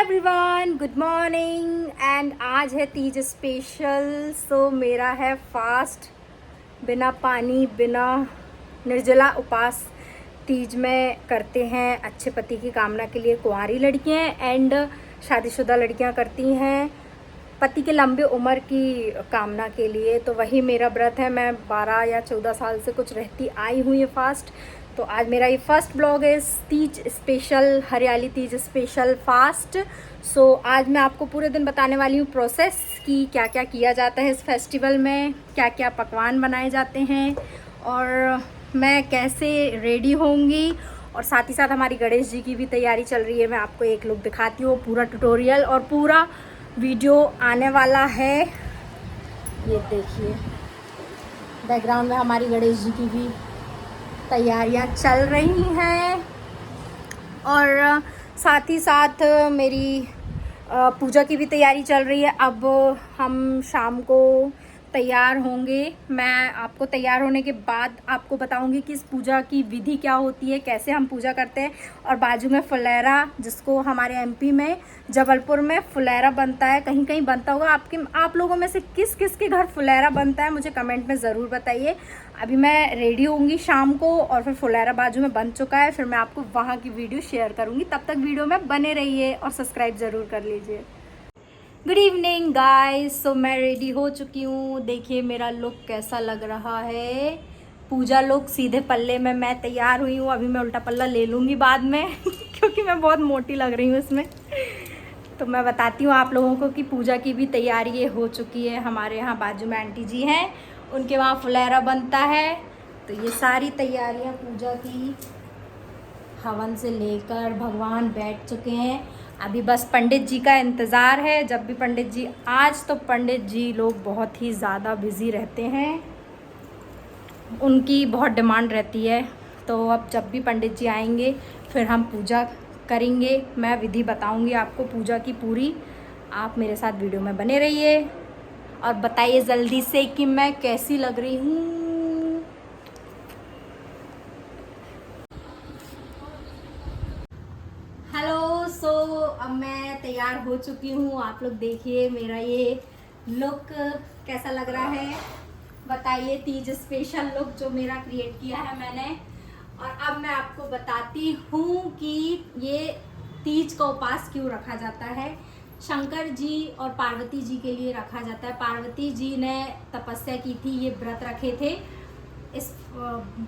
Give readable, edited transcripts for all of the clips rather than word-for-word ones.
Everyone, good morning. And आज है Teej special. सो मेरा है फास्ट, बिना पानी बिना निर्जला उपास तीज में करते हैं अच्छे पति की कामना के लिए कुंवारी लड़कियां एंड शादीशुदा लड़कियां करती हैं पति के लंबे उम्र की कामना के लिए। तो वही मेरा व्रत है। मैं 12 या 14 साल से कुछ रहती आई हूँ ये फास्ट। तो आज मेरा ये फर्स्ट ब्लॉग है तीज स्पेशल, हरियाली तीज स्पेशल फास्ट। सो आज मैं आपको पूरे दिन बताने वाली हूँ प्रोसेस की क्या क्या किया जाता है इस फेस्टिवल में, क्या क्या पकवान बनाए जाते हैं और मैं कैसे रेडी होंगी। और साथ ही साथ हमारी गणेश जी की भी तैयारी चल रही है। मैं आपको एक लुक दिखाती हूँ, पूरा ट्यूटोरियल और पूरा वीडियो आने वाला है। ये देखिए बैकग्राउंड में हमारी गणेश जी की भी तैयारियां चल रही हैं और साथ ही साथ मेरी पूजा की भी तैयारी चल रही है। अब हम शाम को तैयार होंगे। मैं आपको तैयार होने के बाद आपको बताऊंगी कि इस पूजा की विधि क्या होती है, कैसे हम पूजा करते हैं। और बाजू में फुलेरा, जिसको हमारे एमपी में जबलपुर में फुलेरा बनता है, कहीं कहीं बनता होगा। आप लोगों में से किस किस के घर फुलेरा बनता है मुझे कमेंट में ज़रूर बताइए। अभी मैं रेडी होंगी शाम को और फिर फुलेरा बाजू में बन चुका है, फिर मैं आपको वहाँ की वीडियो शेयर करूँगी। तब तक वीडियो में बने रहिए और सब्सक्राइब ज़रूर कर लीजिए। Good evening guys. सो मैं रेडी हो चुकी हूँ। देखिए मेरा लुक कैसा लग रहा है, पूजा लुक। सीधे पल्ले में मैं तैयार हुई हूँ। अभी मैं उल्टा पल्ला ले लूँगी बाद में क्योंकि मैं बहुत मोटी लग रही हूँ इसमें। तो मैं बताती हूँ आप लोगों को कि पूजा की भी तैयारी ये हो चुकी है। हमारे यहाँ बाजू में आंटी जी हैं, उनके वहाँ फुलेरा बनता है। तो ये सारी तैयारियाँ पूजा की, हवन से लेकर भगवान बैठ चुके हैं। अभी बस पंडित जी का इंतज़ार है। जब भी पंडित जी, आज तो पंडित जी लोग बहुत ही ज़्यादा बिज़ी रहते हैं, उनकी बहुत डिमांड रहती है। तो अब जब भी पंडित जी आएंगे फिर हम पूजा करेंगे। मैं विधि बताऊंगी आपको पूजा की पूरी। आप मेरे साथ वीडियो में बने रहिए और बताइए जल्दी से कि मैं कैसी लग रही हूँ। सो अब मैं तैयार हो चुकी हूँ। आप लोग देखिए मेरा ये लुक कैसा लग रहा है, बताइए। तीज स्पेशल लुक जो मेरा क्रिएट किया है मैंने। और अब मैं आपको बताती हूँ कि ये तीज का उपास क्यों रखा जाता है। शंकर जी और पार्वती जी के लिए रखा जाता है। पार्वती जी ने तपस्या की थी, ये व्रत रखे थे। इस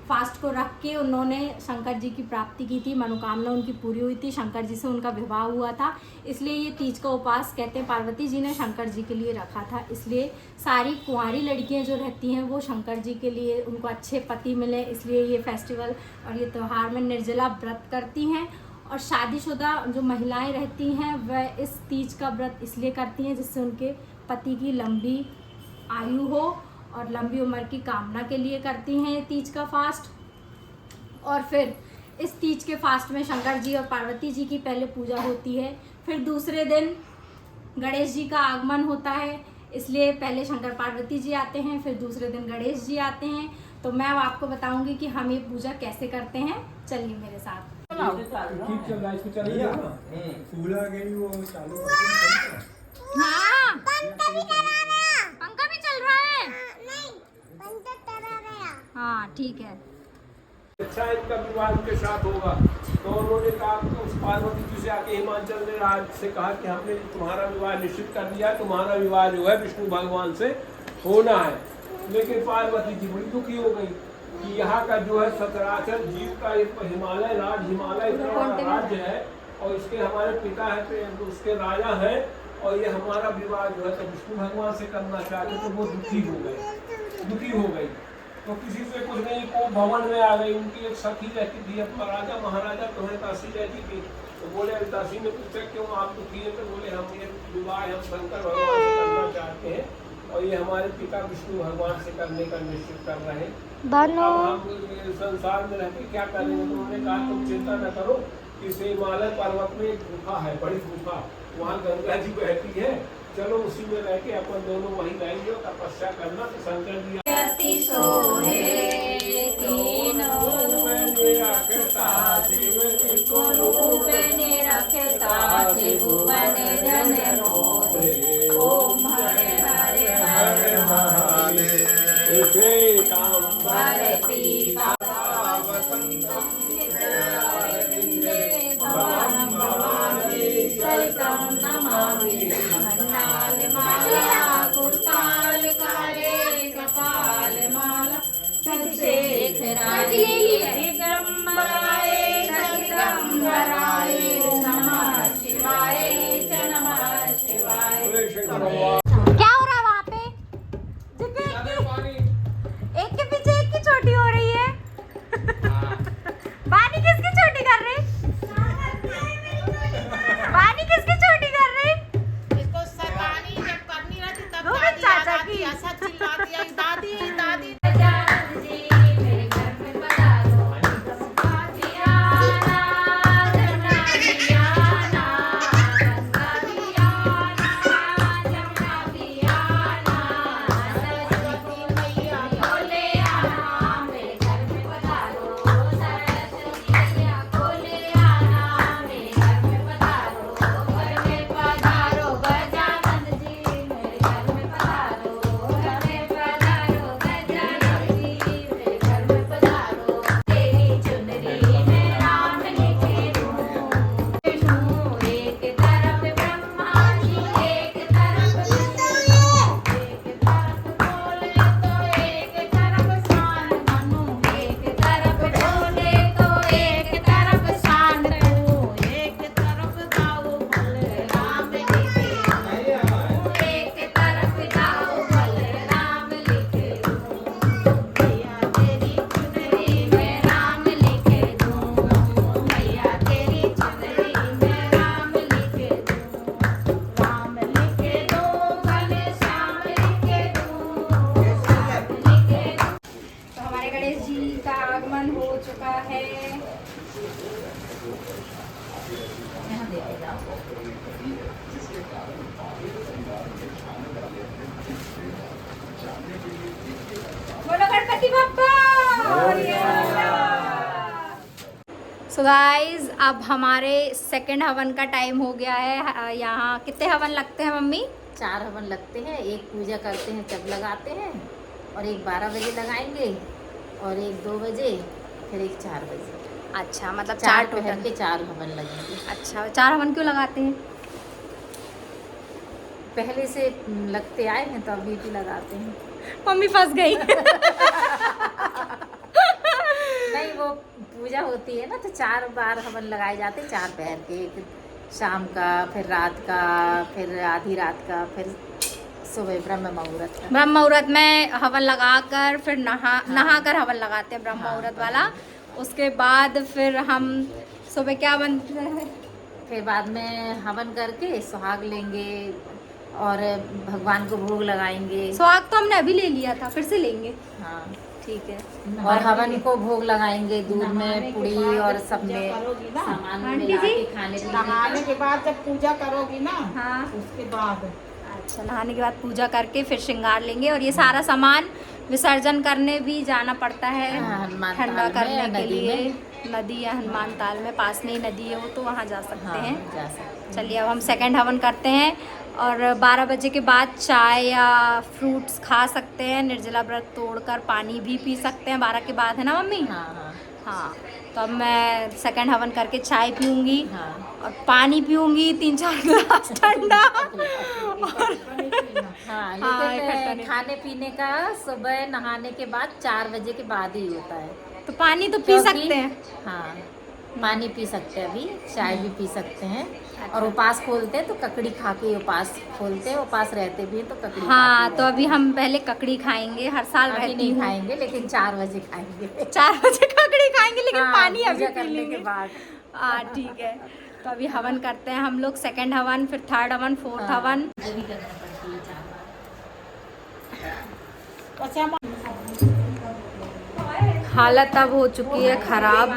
फास्ट को रख के उन्होंने शंकर जी की प्राप्ति की थी, मनोकामना उनकी पूरी हुई थी। शंकर जी से उनका विवाह हुआ था, इसलिए ये तीज का उपास कहते हैं पार्वती जी ने शंकर जी के लिए रखा था। इसलिए सारी कुंवारी लड़कियां जो रहती हैं वो शंकर जी के लिए, उनको अच्छे पति मिले, इसलिए ये फेस्टिवल और ये त्यौहार में निर्जला व्रत करती हैं। और शादीशुदा जो महिलाएं रहती हैं वह इस तीज का व्रत इसलिए करती हैं जिससे उनके पति की लंबी आयु हो और लंबी उम्र की कामना के लिए करती हैं तीज का फास्ट। और फिर इस तीज के फास्ट में शंकर जी और पार्वती जी की पहले पूजा होती है, फिर दूसरे दिन गणेश जी का आगमन होता है। इसलिए पहले शंकर पार्वती जी आते हैं, फिर दूसरे दिन गणेश जी आते हैं। तो मैं अब आपको बताऊंगी कि हम ये पूजा कैसे करते हैं। चलिए मेरे साथ। हाँ, पंखा भी चल रहा है। हाँ ठीक है। अच्छा इनका विवाह उनके साथ होगा। तो उन्होंने कहा कि उस पार्वती जी से आके हिमाचल ने राज से कहा कि हमने तुम्हारा विवाह निश्चित कर दिया है, तुम्हारा विवाह जो है विष्णु भगवान से होना है। लेकिन पार्वती जी बड़ी दुखी हो गई कि यहाँ का जो है सचराचर जीव का हिमालय इतना राज्य है और इसके हमारे पिता है, उसके राजा है, और ये हमारा विवाह जो है तो विष्णु भगवान से करना चाहते। तो वो दुखी हो गई। तो किसी से कुछ नहीं, को भवन में आ गई। उनकी एक सखी रहती थी, अपना राजा महाराजा तुम्हें दासी रहती थी। तो बोले, दासी ने पूछा क्यों आप दुखी हैं? तो बोले हम ये विवाह हम शंकर भगवान से करना चाहते हैं और ये हमारे पिता विष्णु भगवान से करने का निश्चित कर रहे हैं। अब हम संसार में रहकर क्या करेंगे? तो उन्होंने कहा तुम चिंता न करो, इस हिमालय पर्वत में एक गुफा है, बड़ी गुफा, वहाँ गंगा जी बहती है, चलो उसी में रह के अपन दोनों वहीं रहेंगे और तपस्या करना। तो शंकर जी भुवन जन होए। ओम हरे हरे हरे महादेव। भारती भवानी भवानी सहितं नमामि। खण्डाल माला कुरताल काले कपाल माला चंद्रशेखराय दिगंबराय दिगंबराय नमः शिवाय नमः शिवाय। क्या हो रहा है वहाँ पे? एक के पीछे एक की चोटी हो रही है। वानी किसकी चोटी कर रही? वानी किसकी चोटी कर रही? इसको सतानी जब करनी रहती तब वो भी दादी चाचा आ जाती की। है, ऐसा चिल्लाती है, दादी दादी। मेरे घर में पधारो। गंगा दियाना, जमुना दियाना, गंगा दियाना, जमुना दियाना, सरस्वती मैया को ले आना। मेरे घर में पधारो, सरस्वती मैया को ले आना। मेरे घर में पधारो, घर में पधारो गजानन जी। मेरे घर में पधारो, घर में पधारो गजानन जी। मेरे घर में पधारो, तेरी चुनरी में नाम लिखे दूं। विष्णु एक तरफ ब्रह्मा जी, एक तरफ विष्णु, एक तरफ बोले तो एक तरफ शान मनु, एक तरफ बोले तो एक तरफ शान तू, एक तरफ गाओ बलराम लिखे दूं। एक तरफ गाओ बलराम लिखे दूं। मैया तेरी चुनरी में राम लिखे दूं। मैया तेरी चुनरी में राम लिखे दूं। राम लिखे दो घनश्याम लिखे दूं। श्याम लिखे दूं। तो हमारे गणेश जी का आगमन हो चुका है। यहाँ देखे जाओ। बोलो गणपति बप्पा। सो गाइस अब हमारे सेकंड हवन का टाइम हो गया है। यहाँ कितने हवन लगते हैं मम्मी? 4 हवन लगते हैं, एक पूजा करते हैं जब लगाते हैं, और एक 12 बजे लगाएंगे, और एक 2 बजे, फिर एक 4 बजे। अच्छा मतलब 4 चार टोटल टोटल। के 4 हवन लगेंगे। अच्छा 4 हवन क्यों लगाते हैं? पहले से लगते आए हैं तो अभी भी लगाते हैं। मम्मी फंस गई। नहीं, वो पूजा होती है ना तो 4 बार हवन लगाए जाते हैं, 4 पहर के, एक शाम का, फिर रात का, फिर आधी रात का, फिर सुबह ब्रह्म मुहूर्त का। ब्रह्म मुहूर्त में हवन लगाकर फिर नहाकर हवन लगाते हैं ब्रह्म हाँ, मुहूर्त वाला। उसके बाद फिर हम सुबह क्या बनते हैं? फिर बाद में हवन करके सुहाग लेंगे और भगवान को भोग लगाएंगे। सुहाग तो हमने अभी ले लिया था, फिर से लेंगे। हाँ, ठीक है। और हवन को भोग लगाएंगे, दूध में पुड़ी और सब में सामान आंटी मिला जी? के खाने पीने नहाने का। के बाद जब पूजा करोगी ना, हाँ उसके बाद अच्छा, नहाने के बाद पूजा करके फिर श्रृंगार लेंगे और ये सारा सामान विसर्जन करने भी जाना पड़ता है हाँ, हनुमान ठंडा ताल में या करने के नदी लिए। में। नदी या हनुमान ताल में पास में ही नदी है वो, तो वहाँ जा सकते हाँ, हैं। जा सकते हैं। चलिए अब हम सेकंड हवन करते हैं और 12 बजे के बाद चाय या फ्रूट्स खा सकते हैं। निर्जला व्रत तोड़कर पानी भी पी सकते हैं 12 के बाद, है ना मम्मी? हाँ हाँ हाँ तो अब मैं सेकंड हवन करके चाय पीऊँगी हाँ। और पानी पीऊँगी 3-4 गिलास ठंडा। हाँ, हाँ, इकट्ठा लेकिन नहीं। खाने पीने का सुबह नहाने के बाद 4 बजे के बाद ही होता है। तो पानी तो पी क्योंकि- सकते हैं। हाँ, पानी पी सकते हैं, अभी चाय भी पी सकते हैं। और उपास खोलते हैं तो ककड़ी खा के उपास खोलते हैं, उपास रहते भी हैं तो ककड़ी हाँ खा के तो अभी हम पहले ककड़ी खाएंगे, हर साल अभी रहती नहीं हूँ। खाएंगे, लेकिन 4 बजे खाएंगे। 4 बजे ककड़ी खाएंगे लेकिन हाँ, पानी अभी पूजा पी करने लेंगे। के बाद। हाँ ठीक है। तो अभी हवन करते हैं हम लोग, सेकंड हवन, फिर थर्ड हवन, फोर्थ हाँ, हवन। जो भी करना पड़ती है 4 बार। अच्छा हालत अब हो चुकी है ख़राब,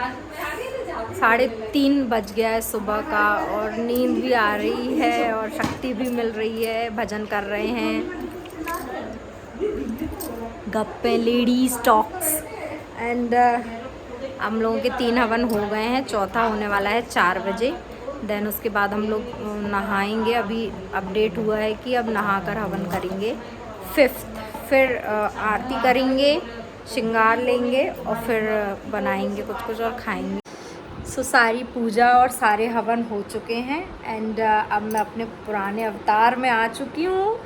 3:30 बज गया है सुबह का और नींद भी आ रही है और शक्ति भी मिल रही है। भजन कर रहे हैं, गप्पे, लेडीज टॉक्स एंड हम लोगों के 3 हवन हो गए हैं, चौथा होने वाला है 4 बजे। देन उसके बाद हम लोग नहाएंगे। अभी अपडेट हुआ है कि अब नहाकर हवन करेंगे 5th, फिर आरती करेंगे, श्रृंगार लेंगे और फिर बनाएंगे कुछ और खाएंगे। सो सारी पूजा और सारे हवन हो चुके हैं एंड अब मैं अपने पुराने अवतार में आ चुकी हूँ।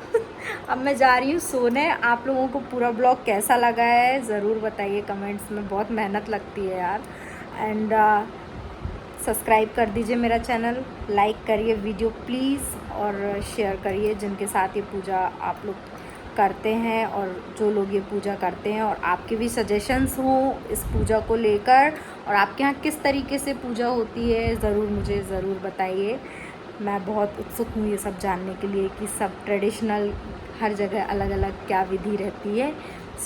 अब मैं जा रही हूँ सोने। आप लोगों को पूरा ब्लॉग कैसा लगा है ज़रूर बताइए कमेंट्स में, बहुत मेहनत लगती है यार। एंड सब्सक्राइब कर दीजिए मेरा चैनल, लाइक करिए वीडियो प्लीज़ और शेयर करिए जिनके साथ ये पूजा आप लोग करते हैं और जो लोग ये पूजा करते हैं, और आपके भी सजेशंस हों इस पूजा को लेकर और आपके यहाँ किस तरीके से पूजा होती है ज़रूर मुझे ज़रूर बताइए। मैं बहुत उत्सुक हूँ ये सब जानने के लिए कि सब ट्रेडिशनल हर जगह अलग अलग क्या विधि रहती है।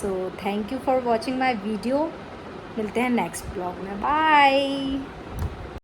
So thank you for watching my video. मिलते हैं नेक्स्ट ब्लॉग में, बाय।